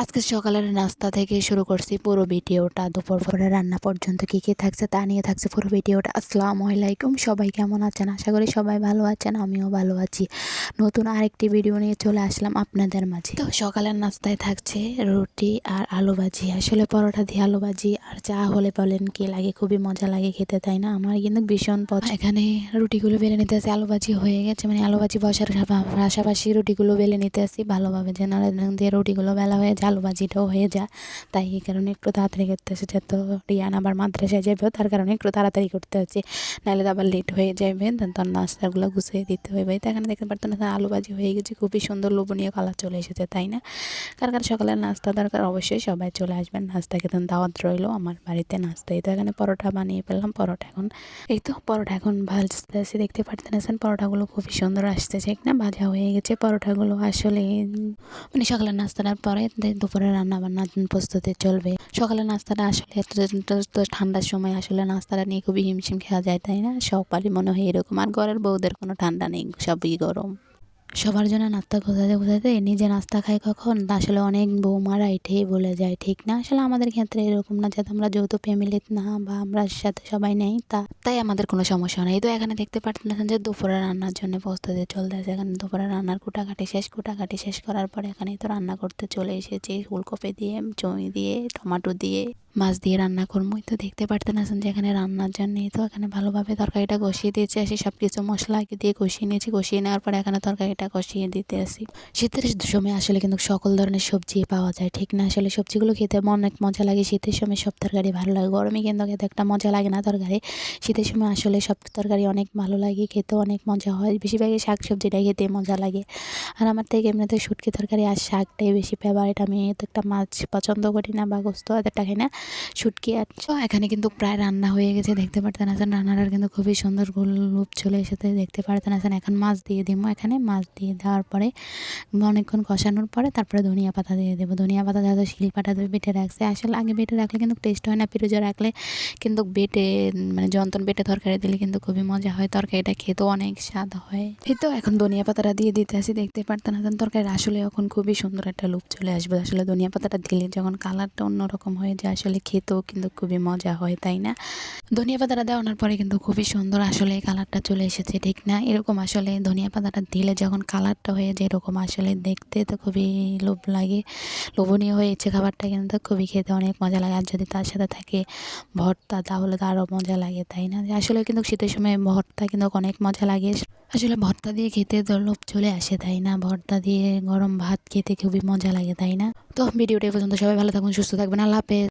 আজকে সকালের নাস্তা থেকে শুরু করছি পুরো ভিডিওটা, দুপুর পরে রান্না পর্যন্ত কী কী থাকছে তা নিয়ে থাকছে পুরো ভিডিওটা। আসসালামু আলাইকুম, সবাই কেমন আছেন? আশা করি সবাই ভালো আছেন, আমিও ভালো আছি। নতুন আরেকটি ভিডিও নিয়ে চলে আসলাম আপনাদের মাঝে। তো সকালের নাস্তায় থাকছে রুটি আর আলু ভাজি। আসলে পরোটা দিয়ে আলু ভাজি আর চা হলে বলেন কি লাগে, খুবই মজা লাগে খেতে, তাই না? আমার কিন্তু ভীষণ পছন্দ। এখানে রুটিগুলো বেলে নিতে আসি, আলু ভাজি হয়ে গেছে, মানে আলু ভাজি বসার পাশাপাশি রুটিগুলো বেলে নিতে আসি ভালোভাবে, যেন দিয়ে রুটিগুলো বেলা হয়ে যায়, আলু ভাজিটাও হয়ে যায়। তাই এই কারণে একটু তাড়াতাড়ি করতেছে, যেহেতু রিয়ান আবার মাদ্রাসায় যাবে, তার কারণে একটু তাড়াতাড়ি করতে হচ্ছে, নাহলে আবার লেট হয়ে যাবে, তখন নাস্তাগুলো গুছিয়ে দিতে হবে। তো এখানে দেখতে পারতেন না আলু ভাজি হয়ে গেছে, খুবই সুন্দর লোভনীয় কালার চলে এসেছে, তাই না? কার সকালের নাস্তা দরকার, অবশ্যই সবাই চলে আসবেন, নাস্তা খেতে দাওয়াত রইলো আমার বাড়িতে নাস্তা। এই তো এখানে পরোটা বানিয়ে ফেললাম, পরোটা এখন ভাজতেছি, দেখতে পারতেছেন পরোটাগুলো খুবই সুন্দর আসতেছে, ঠিক না? ভাজা হয়ে গেছে পরোটাগুলো। আসলে মানে সকালের নাস্তাটার পরে দুপুরে রান্না বান্না প্রস্তুতি চলবে। সকালের নাস্তাটা আসলে এত ঠান্ডার সময় আসলে নাস্তাটা নিয়ে খুবই হিমশিম খাওয়া যায়, তাই না? সকালে মনে হয় এরকম, আর ঘরের বউদের কোনো ঠান্ডা নেই, সবই গরম। সবার জন্য নাস্তা গোছাতে গোছাতে নিজে নাস্তা খাই কখন, তা আসলে অনেক বৌমারা এটাই বলে যায়, ঠিক না? আসলে আমাদের ক্ষেত্রে এরকম না, যাতে আমরা যৌথ ফ্যামিলিতে না বা আমরা সাথে সবাই নেই, তাই আমাদের কোনো সমস্যা নেই। তো এখানে দেখতে পাচ্ছেন যে দুপুরে রান্নার জন্য প্রস্তুতি চলতেছে। এখানে দুপুরে রান্নার কুটাকাটি শেষ করার পরে এখানে তো রান্না করতে চলে এসেছি, ফুলকপি দিয়ে, জমি দিয়ে, টমেটো দিয়ে, মাছ দিয়ে রান্না করবো। তো দেখতে পারতেন যে এখানে রান্নার জন্য তো এখানে ভালোভাবে তরকারিটা কষিয়ে দিয়েছি, আসি সব কিছু মশলা দিয়ে কষিয়ে নিয়েছি। কষিয়ে নেওয়ার পরে এখানে তরকারিটা কষিয়ে দিতে আসি। শীতের সময় আসলে কিন্তু সকল ধরনের সবজি পাওয়া যায়, ঠিক না? আসলে সবজিগুলো খেতে অনেক মজা লাগে। শীতের সময় সব তরকারি ভালো লাগে, গরমে কিন্তু খেতে একটা মজা লাগে না তরকারি। শীতের সময় আসলে সব তরকারি অনেক ভালো লাগে, খেতে অনেক মজা হয়। বেশিরভাগই শাক সবজিটা খেতে মজা লাগে। আর আমার থেকে এমনিতে শুটকি তরকারি আর শাকটাই বেশি ফেভারিট। আমি তো একটা মাছ পছন্দ করি না বা গোস্ত এতটা খাই না, শুটকি। আর এখানে কিন্তু প্রায় রান্না হয়ে গেছে, দেখতে পারতেন আছেন। রান্নাটার কিন্তু খুবই সুন্দর রূপ চলে এসেছে, দেখতে পারতেন আছেন। এখন মাছ দিয়ে দিব, এখানে মাছ দিয়ে দেওয়ার পরে অনেকক্ষণ কষানোর পরে তারপরে ধনিয়া পাতা দিয়ে দেবো। ধনিয়া পাতা যেহেতু শিলপাটা বেটে রাখছে, আসলে আগে বেটে রাখলে কিন্তু টেস্ট হয় না, ফ্রিজে রাখলে কিন্তু বেটে মানে যন্তন বেটে তরকারি দিলে কিন্তু খুবই মজা হয়, তরকারিটা খেতেও অনেক স্বাদ হয়। এই তো এখন ধনিয়া পাতাটা দিয়ে দিতে আসি, দেখতে পারতেন আছেন। তরকারি আসলে এখন খুবই সুন্দর একটা লুক চলে আসবে। আসলে ধনিয়া পাতাটা দিলে যখন কালারটা অন্যরকম হয়ে যায়, আসলে খেতেও কিন্তু খুবই মজা হয়, তাই না? ধনিয়া পাতাটা দেওয়ানোর পরে কিন্তু খুবই সুন্দর আসলে কালারটা চলে এসেছে, ঠিক না? এরকম আসলে ধনিয়া পাতাটা দিলে যখন কালারটা হয়ে যায় এরকম, আসলে দেখতে তো খুবই লোভ লাগে, লোভনীয় হয়েছে খাবারটা, কিন্তু খুবই খেতে অনেক মজা লাগে। আর যদি তার সাথে থাকে ভর্তা, তাহলে তো আরও মজা লাগে, তাই না? আসলে কিন্তু শীতের সময় ভর্তা কিন্তু অনেক মজা লাগে। আসলে ভর্তা দিয়ে খেতে তো লোভ চলে আসে, তাই না? ভর্তা দিয়ে গরম ভাত খেতে খুবই মজা লাগে, তাই না? তো ভিডিওটা এই পর্যন্ত, সবাই ভালো থাকুন, সুস্থ থাকবেন, আল্লাহ হাফেজ।